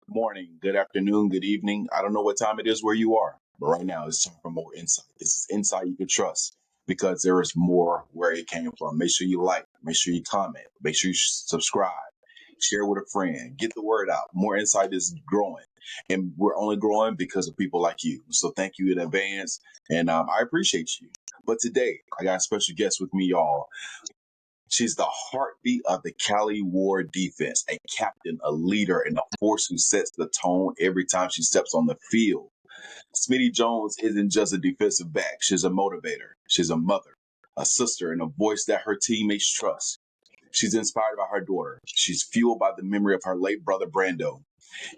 morning, good afternoon, good evening. I don't know what time it is where you are, but right now it's time for more insight. This is insight you can trust because there is more where it came from. Make sure you like, make sure you comment, make sure you subscribe, share with a friend, get the word out. More insight is growing, and we're only growing because of people like you. So thank you in advance, and I appreciate you. But today, I got a special guest with me, y'all. She's the heartbeat of the Cali War defense, a captain, a leader, and a force who sets the tone every time she steps on the field. Smitty Jones isn't just a defensive back. She's a motivator. She's a mother, a sister, and a voice that her teammates trust. She's inspired by her daughter. She's fueled by the memory of her late brother Brando.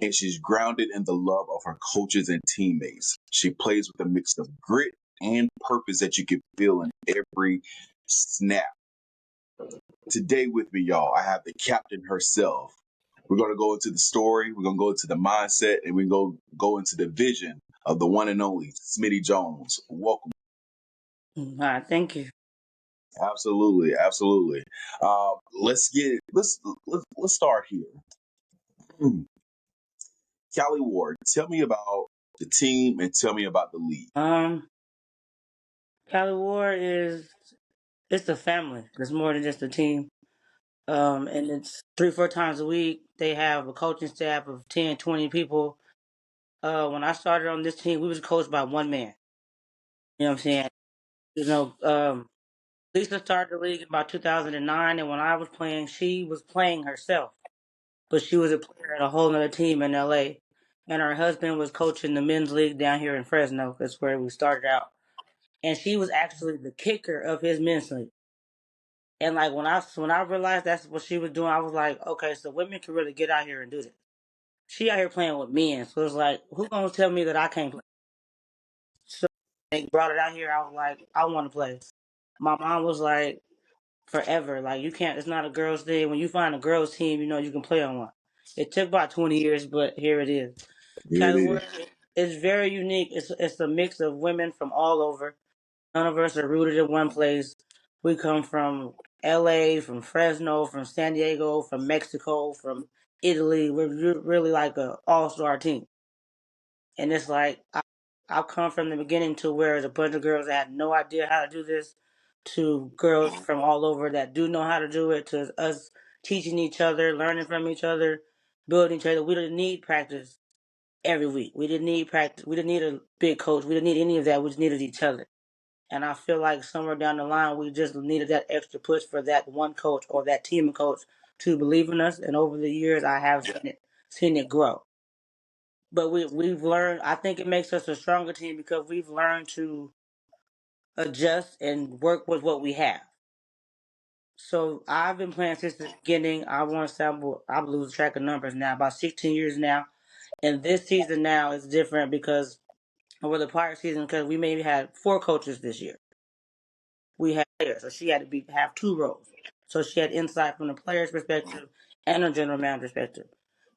And she's grounded in the love of her coaches and teammates. She plays with a mix of grit and purpose that you can feel in every snap. Today with me, y'all, I have the captain herself. We're going to go into the story, we're going to go into the mindset, and we're going to go into the vision of the one and only Smitty Jones. Welcome. All right, thank you. Absolutely, absolutely. Let's start here. Hmm. Cali War, tell me about the team and tell me about the league. Um, Cali War is it's a family. It's more than just a team. And it's 3, 4 times a week. They have a coaching staff of 10, 20 people. When I started on this team, we was coached by one man. You know what I'm saying? You know, Lisa started the league in about 2009, and when I was playing, she was playing herself, but she was a player in a whole other team in LA. And her husband was coaching the men's league down here in Fresno. That's where we started out. And she was actually the kicker of his men's league. And like when I realized that's what she was doing, I was like, okay, so women can really get out here and do this. She out here playing with men, so it's like, who gonna tell me that I can't play? So they brought it out here. I was like, I want to play. My mom was like, forever, like you can't. It's not a girls' thing. When you find a girls' team, you know you can play on one. It took about 20 years, but here it is. Here it Cali is. War is very unique. It's a mix of women from all over. None of us are rooted in one place. We come from LA, from Fresno, from San Diego, from Mexico, from Italy. We're really like a all-star team. And it's like I've come from the beginning to where there's a bunch of girls that had no idea how to do this, to girls from all over that do know how to do it, to us teaching each other, learning from each other, building each other. We didn't need practice every week. We didn't need practice. We didn't need a big coach. We didn't need any of that. We just needed each other. And I feel like somewhere down the line, we just needed that extra push for that one coach or that team of coach to believe in us. And over the years, I have seen it grow. But we've learned. I think it makes us a stronger team because we've learned to adjust and work with what we have. So I've been playing since the beginning. I want to say I'm losing track of numbers now. About 16 years now, and this season now is different because over the prior season, because we maybe had 4 coaches this year. We had players, so she had to have 2 roles. So she had insight from the player's perspective and a general manager perspective.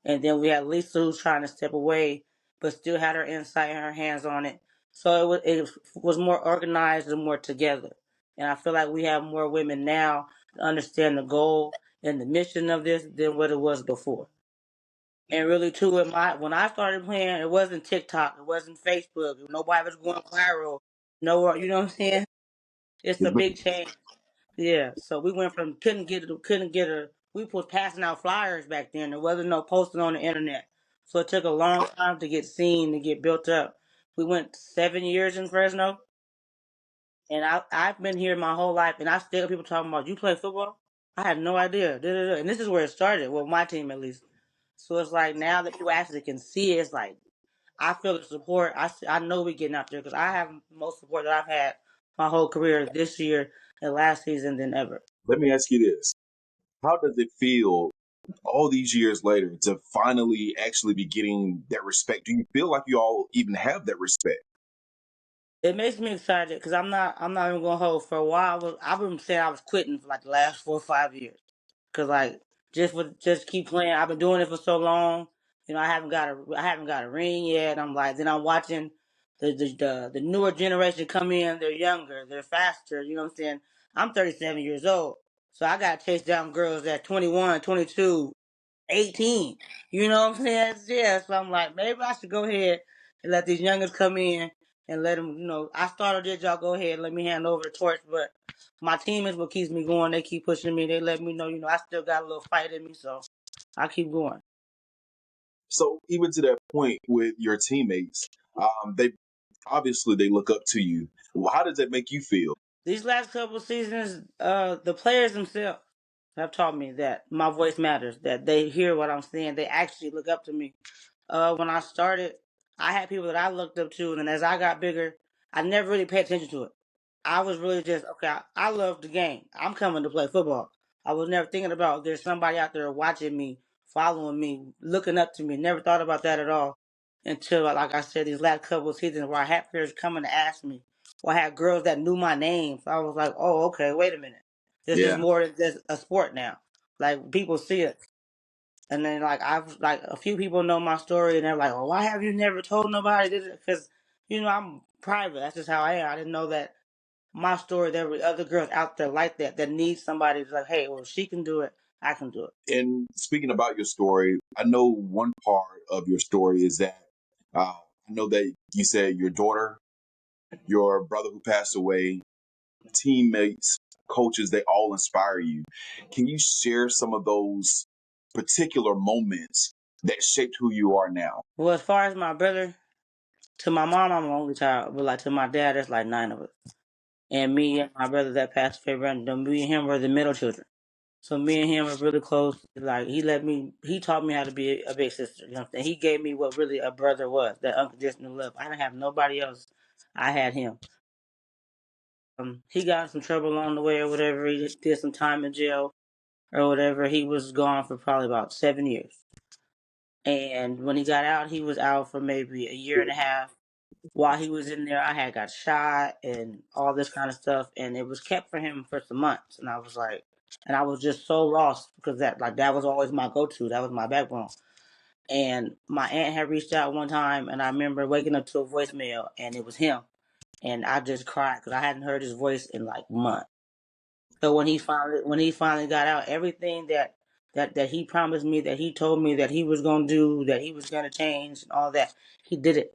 And then we had Lisa who's trying to step away, but still had her insight and her hands on it. So it was more organized and more together. And I feel like we have more women now to understand the goal and the mission of this than what it was before. And really, too, when I started playing, it wasn't TikTok, it wasn't Facebook, nobody was going viral. No, you know what I'm saying? It's a big change. Yeah, so we went from couldn't get a we was passing out flyers back then. There wasn't no posting on the internet. So it took a long time to get seen, to get built up. We went 7 years in Fresno, and I've been here my whole life, and I still get people talking about, you play football? I had no idea. Da, da, da. And this is where it started, well, my team at least. So it's like now that people actually can see it, it's like I feel the support. I know we getting out there because I have most support that I've had my whole career this year and last season than ever. Let me ask you this. How does it feel all these years later to finally actually be getting that respect? Do you feel like you all even have that respect? It makes me excited because I'm not even gonna hold for a while. I've been saying I was quitting for like the last 4 or 5 years because like just keep playing. I've been doing it for so long. I haven't got a ring yet. I'm like, then I'm watching the newer generation come in. They're younger, they're faster. You know what I'm saying? I'm 37 years old, so I got to chase down girls at 21, 22. 18. You know what I'm saying? Yeah, so I'm like, maybe I should go ahead and let these youngers come in and let them, I started it, y'all go ahead, let me hand over the torch. But my team is what keeps me going. They keep pushing me. They let me know, I still got a little fight in me, so I keep going. So even to that point with your teammates, they obviously they look up to you. Well, how does that make you feel? These last couple of seasons, the players themselves have taught me that my voice matters, that they hear what I'm saying. They actually look up to me. When I started, I had people that I looked up to, and then as I got bigger, I never really paid attention to it. I was really just okay. I love the game. I'm coming to play football. I was never thinking about there's somebody out there watching me, following me, looking up to me. Never thought about that at all until, like I said, these last couple of seasons where I had players coming to ask me, or I had girls that knew my name. So I was like, oh, okay, wait a minute. This is Yeah. more than just a sport now. Like people see it. And then like I've like a few people know my story and they're like, "Well, why have you never told nobody?" Because I'm private. That's just how I am. I didn't know that my story. There were other girls out there like that need somebody to like, "Hey, well, she can do it. I can do it." And speaking about your story, I know one part of your story is that I know that you said your daughter, your brother who passed away, teammates, coaches, they all inspire you. Can you share some of those particular moments that shaped who you are now? Well, as far as my brother, to my mom, I'm the only child, but like to my dad, there's like nine of us, and me and my brother that passed away, Brandon, me and him were the middle children. So me and him were really close. Like he taught me how to be a big sister. You know what I'm saying? He gave me what really a brother was, that unconditional love. I didn't have nobody else. I had him. He got in some trouble along the way or whatever. He did some time in jail or whatever. He was gone for probably about 7 years. And when he got out, he was out for maybe a year and a half. While he was in there, I had got shot and all this kind of stuff, and it was kept for him for some months. And I was like, and I was just so lost because that was always my go-to. That was my backbone. And my aunt had reached out one time, and I remember waking up to a voicemail, and it was him. And I just cried because I hadn't heard his voice in like months. So when he finally got out, everything that he promised me, that he told me that he was gonna do, that he was gonna change, and all that, he did it,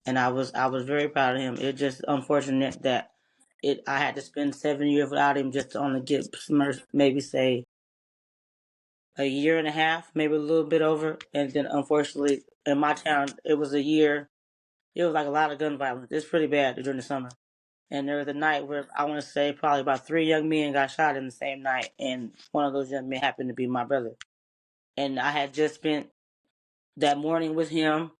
and I was very proud of him. It's just unfortunate that I had to spend 7 years without him just to only get maybe say a year and a half, maybe a little bit over, and then unfortunately in my town it was a year. It was like a lot of gun violence. It's pretty bad during the summer. And there was a night where I want to say probably about three young men got shot in the same night, and one of those young men happened to be my brother. And I had just spent that morning with him.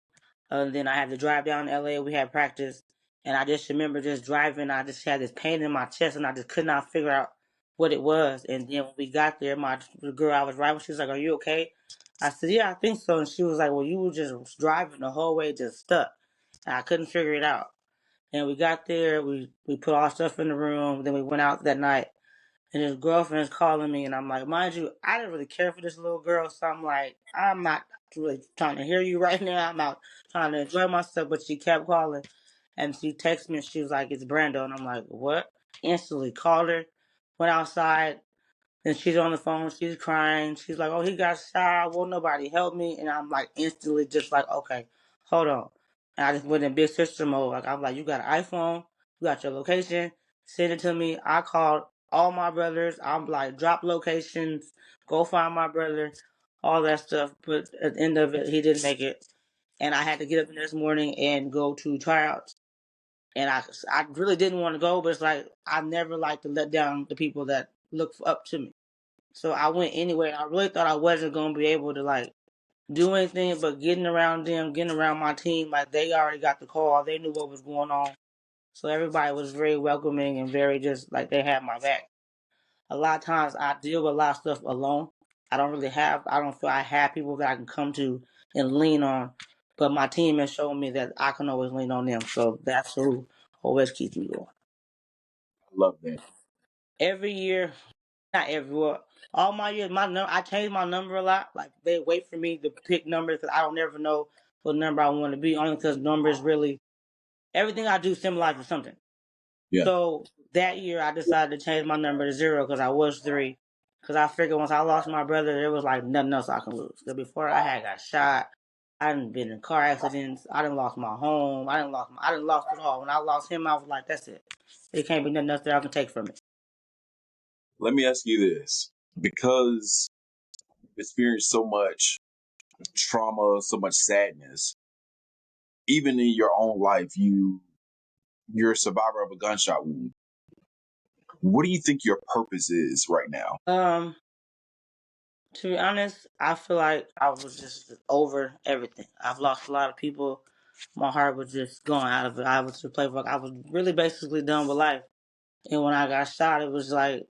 Then I had to drive down to LA. We had practice, and I just remember just driving. I just had this pain in my chest, and I just could not figure out what it was. And then when we got there, the girl I was riding with, she was like, "Are you okay?" I said, "Yeah, I think so." And she was like, "Well, you were just driving the whole way, just stuck." And I couldn't figure it out. And we got there, we put all our stuff in the room, then we went out that night. And his girlfriend's calling me, and I'm like, mind you, I didn't really care for this little girl, so I'm like, I'm not really trying to hear you right now. I'm out trying to enjoy myself, but she kept calling. And she texted me, and she was like, it's Brando. And I'm like, what? Instantly called her, went outside, and she's on the phone, she's crying. She's like, "Oh, he got shot. Won't nobody help me?" And I'm like, instantly, just like, "Okay, hold on." And I just went in big sister mode. Like I'm like, "You got an iPhone? You got your location? Send it to me." I called all my brothers. I'm like, drop locations, go find my brother, all that stuff. But at the end of it, he didn't make it, and I had to get up the next morning and go to tryouts. And I really didn't want to go, but it's like I never like to let down the people that look up to me. So I went anyway. I really thought I wasn't gonna be able to like do anything, but getting around them, getting around my team, like they already got the call. They knew what was going on. So everybody was very welcoming and very just like they had my back. A lot of times I deal with a lot of stuff alone. I don't feel I have people that I can come to and lean on. But my team has shown me that I can always lean on them. So that's who always keeps me going. I love that. Every year, not everywhere. All my years, I change my number a lot. Like they wait for me to pick numbers because I don't never know what number I want to be. Only because numbers really everything I do symbolizes something. Yeah. So that year I decided to change my number to zero because I was three. Because I figured once I lost my brother, there was like nothing else I can lose. Because before I had got shot, I didn't been in car accidents. I didn't lost my home. I didn't lost it all. When I lost him, I was like, that's it. It can't be nothing else that I can take from it. Let me ask you this. Because you've experienced so much trauma, so much sadness, even in your own life, you're a survivor of a gunshot wound. What do you think your purpose is right now? Um, to be honest, I feel like I was just over everything. I've lost a lot of people. My heart was just going out of it. I was to play for. I was really basically done with life. And when I got shot, it was like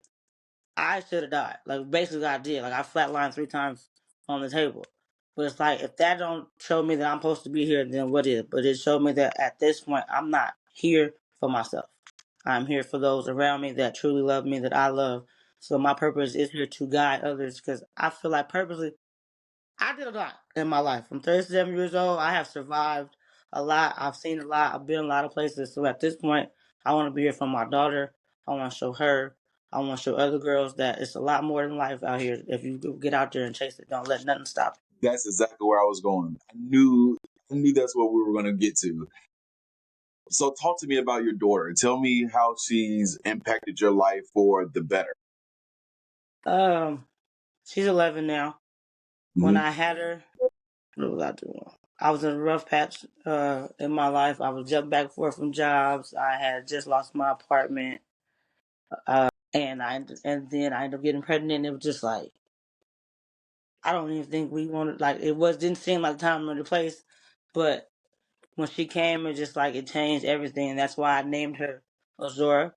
I should have died. Like basically, I did. Like I flatlined 3 times on the table. But it's like if that don't show me that I'm supposed to be here, then what is? But it showed me that at this point, I'm not here for myself. I'm here for those around me that truly love me, that I love. So my purpose is here to guide others because I feel like purposely I did a lot in my life. I'm 37 years old. I have survived a lot. I've seen a lot. I've been a lot of places. So at this point, I want to be here for my daughter. I want to show her. I want to show other girls that it's a lot more than life out here. If you get out there and chase it, don't let nothing stop you. That's exactly where I was going. I knew that's what we were going to get to. So talk to me about your daughter. Tell me how she's impacted your life for the better. Um, she's 11 now. When Mhm. I had her, what was I doing? I was in a rough patch in my life. I was jumping back and forth from jobs. I had just lost my apartment. And then I ended up getting pregnant. It was just like I don't even think we wanted like it was didn't seem like time or the place, but when she came, it just like it changed everything. And that's why I named her Azora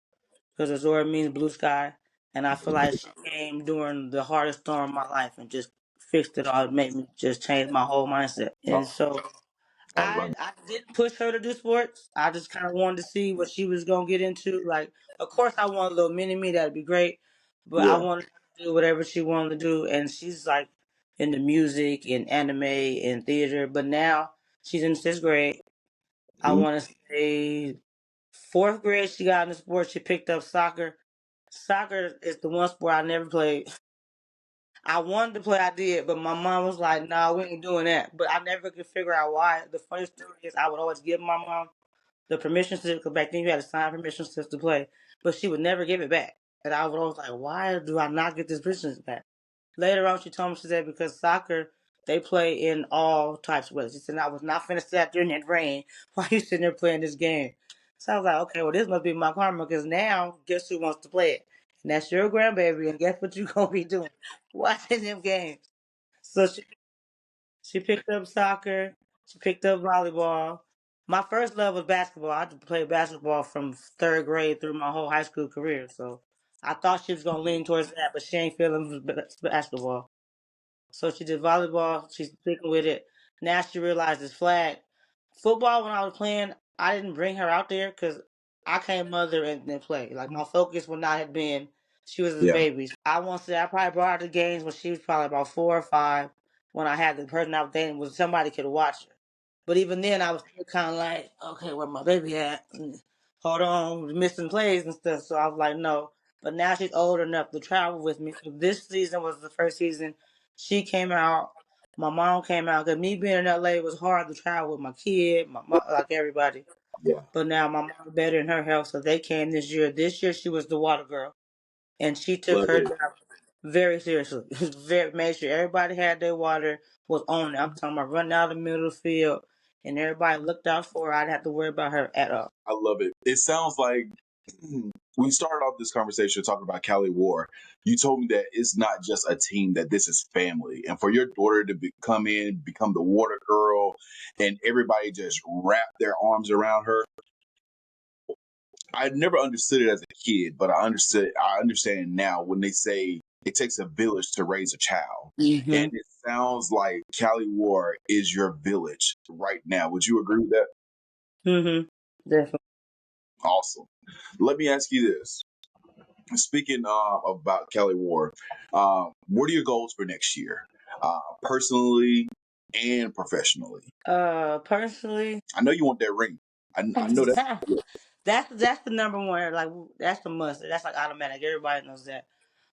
because Azora means blue sky, and I feel like she came during the hardest storm of my life and just fixed it all. It made me just change my whole mindset, and Oh, so I love I didn't push her to do sports. I just kind of wanted to see what she was gonna get into. Like, of course, I want a little mini me. That'd be great, but I Yeah. wanted her to do whatever she wanted to do. And she's like into music and anime and theater. But now she's in 6th grade. I Mhm. want to say 4th grade. She got into sports. She picked up soccer. Soccer is the one sport I never played. I wanted to play, I did, but my mom was like, "Nah, we ain't doing that." But I never could figure out why. The funny story is, I would always give my mom the permission slip because back then you had to sign permission slips to play, but she would never give it back. And I was always like, "Why do I not get this permission slip back?" Later on, she told me she said because soccer they play in all types of weather. She said I was not finna sit out there in that rain while you sitting there playing this game. So I was like, okay, well this must be my karma because now guess who wants to play it? And that's your grandbaby, and guess what you gonna be doing? Watching them games. So she picked up soccer. She picked up volleyball. My first love was basketball. I played basketball from 3rd grade through my whole high school career. So I thought she was gonna lean towards that, but she ain't feeling basketball. So she did volleyball. She's sticking with it. Now she realizes flag. Football, when I was playing, I didn't bring her out there because I can't mother and play. Like, my focus would not have been, she was a Yeah. baby. I want to say I probably brought her to games when she was probably about 4 or 5 when I had the person I was dating was somebody could watch her. But even then, I was still kind of like, okay, where my baby at? Hold on, missing plays and stuff. So I was like, no. But now she's old enough to travel with me. So this season was the first season she came out. My mom came out because me being in LA was hard to travel with my kid, my mom, like everybody. Yeah. But now my mom's better in her health, so they came this year. This year she was the water girl, and she took Love her it. job very seriously. Very made sure everybody had their water, was on it. I'm talking about running out of the middle of the field, and everybody looked out for her. I didn't have to worry about her at all. I love it. It sounds like we started off this conversation talking about Cali War. You told me that it's not just a team, that this is family. And for your daughter to come in, become the water girl, and everybody just wrap their arms around her. I never understood it as a kid, but I understand now when they say it takes a village to raise a child. And Mhm. it sounds like Cali War is your village right now. Would you agree with that? Mhm. Definitely. Awesome. Let me ask you this. Speaking about Kelly Ward, what are your goals for next year, personally and professionally? Personally, I know you want that ring. I know that. that's the number one. Like that's the must. That's like automatic. Everybody knows that.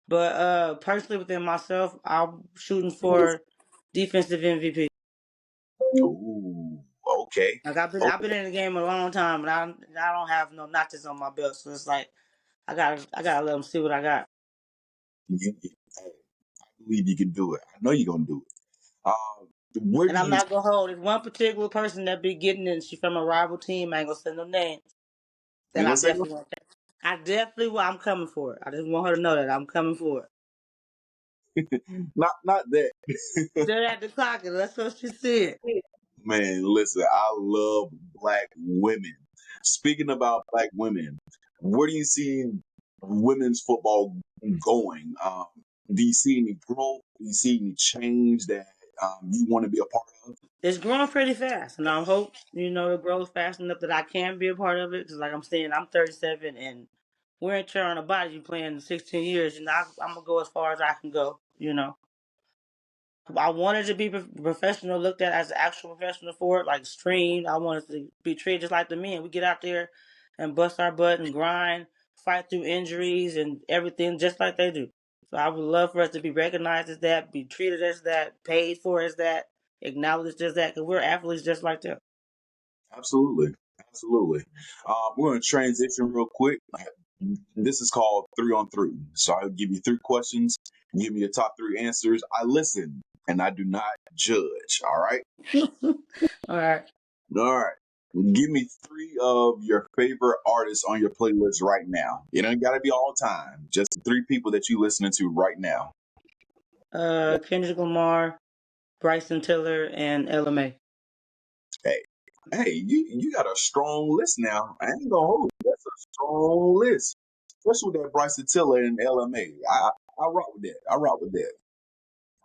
But personally, within myself, I'm shooting for defensive MVP. Ooh, okay. Like I've been in the game a long time, and I don't have no notches on my belt, so it's like I gotta let them see what I got. Hey, I believe you can do it. I know you're gonna do it. Where And do I'm you not gonna hold. There's one particular person that be getting it. She's from a rival team. I ain't gonna send no names. That ain't I gonna say no? definitely want. I definitely will. I'm coming for it. I just want her to know that I'm coming for it. Not that. They're at the clock, and that's what she said. Man, listen, I love black women. Speaking about black women, where do you see women's football going? Do you see any growth? Do you see any change that you want to be a part of? It's growing pretty fast, and I hope it grows fast enough that I can be a part of it. Because, like I'm saying, I'm 37, and wear and tear on a body. You playing 16 years, I'm gonna go as far as I can go. I wanted to be professional, looked at as an actual professional for it, like streamed. I wanted to be treated just like the men. We get out there and bust our butt and grind, fight through injuries and everything just like they do. So I would love for us to be recognized as that, be treated as that, paid for as that, acknowledged as that, because we're athletes just like them. Absolutely. Absolutely. We're going to transition real quick. This is called 3 on 3. So I'll give you 3 questions. Give me your top 3 answers. I listen and I do not judge. All right. All right. All right. Give me 3 of your favorite artists on your playlist right now. It ain't got to be all time. Just 3 people that you listening to right now. Kendrick Lamar, Bryson Tiller, and LMA. Hey, hey, you got a strong list now. I ain't gonna hold you. That's a strong list, especially with that Bryson Tiller and LMA. I rock with that. I rock with that.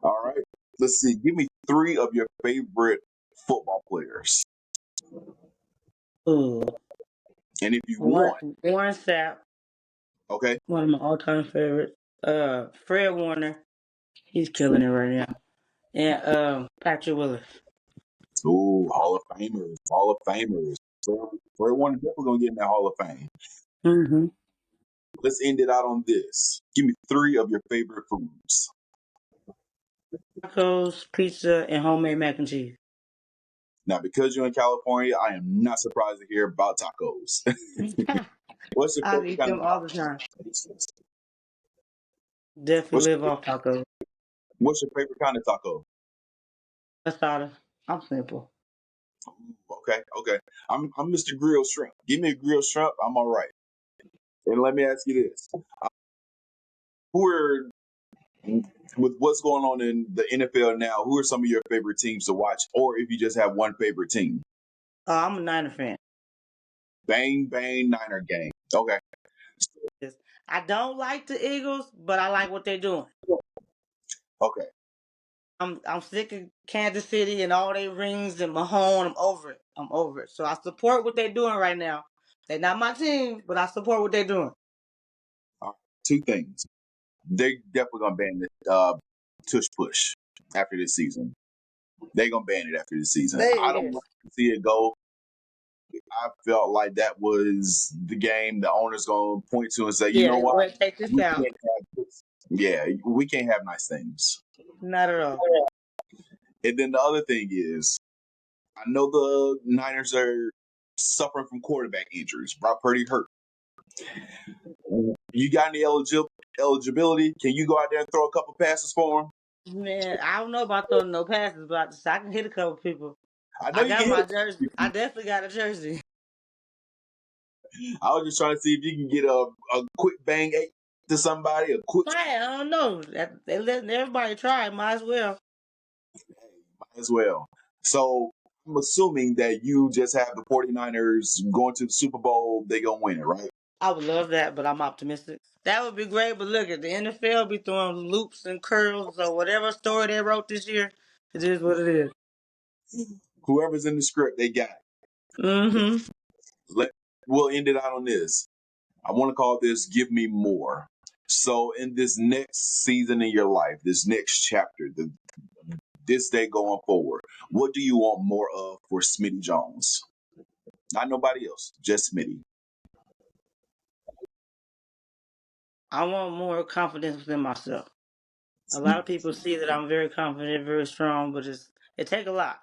All right. Let's see. Give me 3 of your favorite football players, Ooh. and if you Warren, want, Warren Sapp, okay. one of my all-time favorites. Fred Warner, he's killing it right now. And Patrick Willis. Ooh, Hall of Famers, Hall of Famers. So everyone is definitely gonna get in that Hall of Fame. Mm-hmm. Let's end it out on this. Give me 3 of your favorite foods. Tacos, pizza, and homemade mac and cheese. Now, because you're in California, I am not surprised to hear about tacos. What's your I favorite eat kind them of all the taco? time. Definitely What's live off tacos. what's your favorite kind of taco? Asada. I'm simple. Okay, okay. I'm Mr. Grilled Shrimp. Give me a grilled shrimp, I'm all right. And let me ask you this: Who are with what's going on in the NFL now? Who are some of your favorite teams to watch, or if you just have one favorite team? I'm a Niner fan. Bang bang Niner gang. Okay, I don't like the Eagles, but I like what they're doing. okay. I'm sick of Kansas City and all their rings and Mahomes. I'm over it. I'm over it. So I support what they're doing right now. They're not my team, but I support what they're doing. All right. 2 things. They definitely gonna ban the tush push after this season. They gonna ban it after this season. I don't They want to see it go. I felt like that was the game the owner's gonna point to and say, you Yeah, know they what, go ahead and take this we out. can't have this. Yeah, we can't have nice things. Not at all. And then the other thing is, I know the Niners are suffering from quarterback injuries. Brock Purdy hurt. You got any eligibility? Can you go out there and throw a couple passes for him? Man, I don't know about throwing no passes, but I can hit a couple people. I know I you got can my hit jersey. I it. definitely got a jersey. I was just trying to see if you can get a quick bang eight to somebody, a quick I don't know. They letting everybody try. Might as well. might as well. So I'm assuming that you just have the 49ers going to the Super Bowl, they gonna win it, right? I would love that, but I'm optimistic. That would be great, but look at the NFL be throwing loops and curls, so whatever story they wrote this year, it is what it is. Whoever's in the script, they got it. Mm-hmm. Let, we'll end it out on this. I want to call this Give Me More. So in this next season in your life, this next chapter, this day going forward, what do you want more of for Smitty Jones? Not nobody else, just Smitty. I want more confidence within myself. A lot of people see that I'm very confident, very strong, but it take a lot.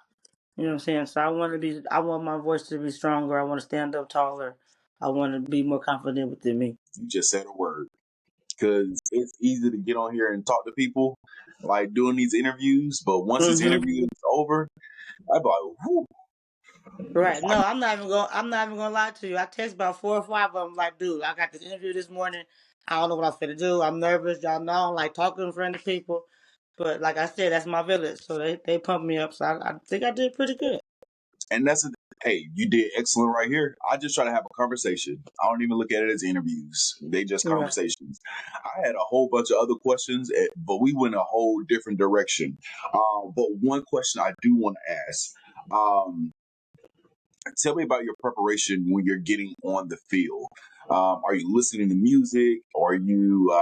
You know what I'm saying? So I want my voice to be stronger. I want to stand up taller. I want to be more confident within me. You just said a word. Because it's easy to get on here and talk to people, like doing these interviews. But once this Hmm. interview is over, I'm like, whew, Right. No, I'm not even gonna lie to you. I text about 4 or 5 of them like, dude, I got this interview this morning. I don't know what I'm gonna do. I'm nervous. Y'all know I don't like talking in front of people. But like I said, that's my village. So they pumped me up. So I think I did pretty good. and that's a, hey, you did excellent right here. I just try to have a conversation. I don't even look at it as interviews. They just Right. conversations. I had a whole bunch of other questions, but we went a whole different direction. But one question I do want to ask. Um, Tell me about your preparation when you're getting on the field. Are you listening to music? Or are you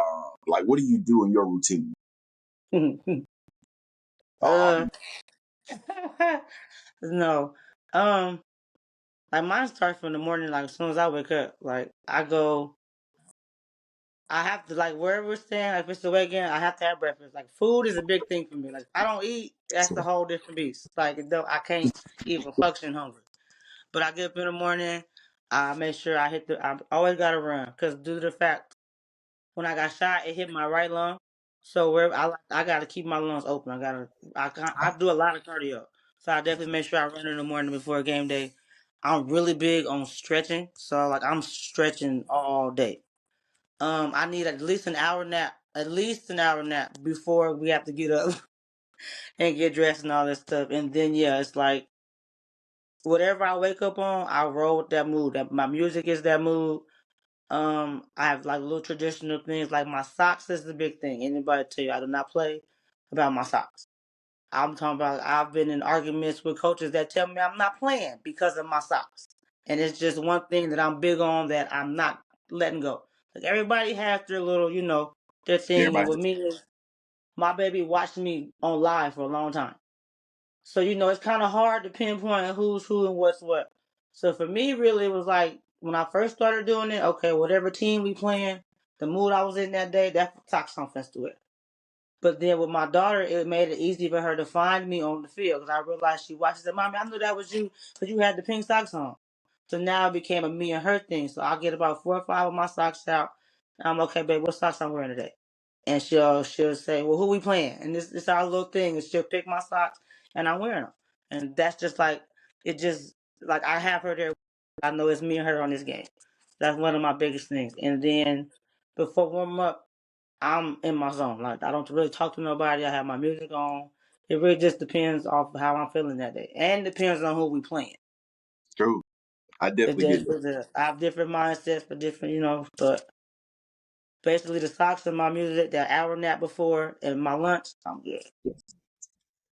like, what do you do in your routine? uh Um, no. Um like mine starts from the morning, like as soon as I wake up. Like I have to like wherever we're staying, like if it's the weekend, I have to have breakfast. Like food is a big thing for me. Like if I don't eat, that's a so, whole different beast. Like I can't even function hungry. But I get up in the morning, I make sure I always gotta run because due to the fact when I got shot, it hit my right lung. So where I gotta keep my lungs open. I do a lot of cardio. So I definitely make sure I run in the morning before game day. I'm really big on stretching, so like I'm stretching all day. I need at least an hour nap, before we have to get up and get dressed and all that stuff. And then yeah, it's like whatever I wake up on, I roll with that mood. That my music is that mood. I have like little traditional things like my socks is the big thing. Anybody tell you I do not play about my socks. I'm talking about I've been in arguments with coaches that tell me I'm not playing because of my socks. And it's just one thing that I'm big on that I'm not letting go. Like everybody has their little, their thing. And everybody, with me is my baby watched me on live for a long time. So, it's kind of hard to pinpoint who's who and what's what. So for me, really, it was like when I first started doing it, okay, whatever team we playing, the mood I was in that day, that socks something to it. But then with my daughter, it made it easy for her to find me on the field because I realized she watched it. Mommy, I knew that was you because you had the pink socks on. So now it became a me and her thing. So I'll get about 4 or 5 of my socks out. And I'm okay, babe. What socks I'm wearing today? And she'll say, well, who we playing? And this our little thing. And she'll pick my socks and I'm wearing them. And that's just like it. Just like I have her there. I know it's me and her on this game. That's one of my biggest things. And then before warm up. I'm in my zone. Like I don't really talk to nobody. I have my music on. It really just depends off how I'm feeling that day, and depends on who we playing. true. I It definitely get just that. I have different mindsets for different, But basically, the socks and my music, that hour nap before, and my lunch, I'm good.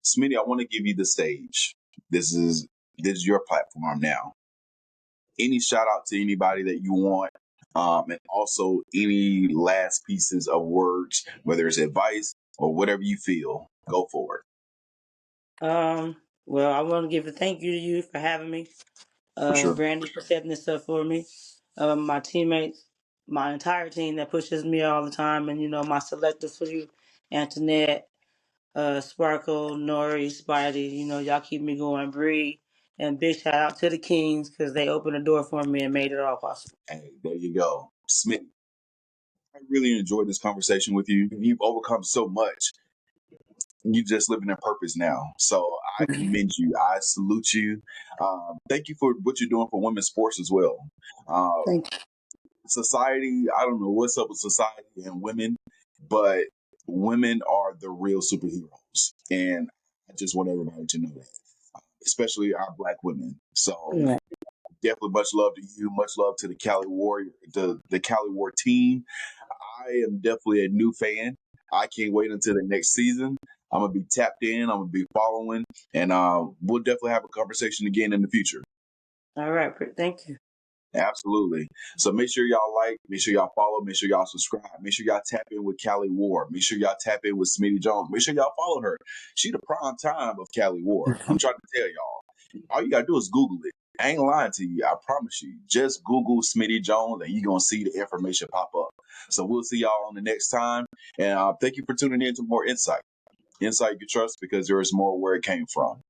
Smitty, I want to give you the stage. This is this is your platform now. Any shout out to anybody that you want, and also any last pieces of words, whether it's advice or whatever you feel. Go for it, Um. Well, I want to give a thank you to you for having me. for sure. Brandy for setting this up for me. My teammates, my entire team that pushes me all the time, and my selectors for you, Antoinette, Sparkle, Nori, Spidey. Y'all keep me going. Bree, and big shout out to the Kings because they opened the door for me and made it all possible. Hey, there you go, Smitty. I really enjoyed this conversation with you. You've overcome so much. You just living in purpose now. So I commend you. I salute you. Thank you for what you're doing for women's sports as well. Uh, Thank you. Society, I don't know what's up with society and women, but women are the real superheroes. And I just want everybody to know that, especially our black women. So Right. definitely much love to you. Much love to the Cali Warrior, the Cali War team. I am definitely a new fan. I can't wait until the next season. I'm gonna be tapped in. I'm gonna be following, and we'll definitely have a conversation again in the future. All right. Thank you. Absolutely. So make sure y'all like, make sure y'all follow, make sure y'all subscribe, make sure y'all tap in with Cali War, make sure y'all tap in with Smitty Jones, make sure y'all follow her. She the prime time of Cali War. I'm trying to tell y'all. All you gotta do is Google it. I ain't lying to you. I promise you. Just Google Smitty Jones and you're gonna see the information pop up. So we'll see y'all on the next time. And thank you for tuning in to more insight. Insight you can trust because there is more where it came from.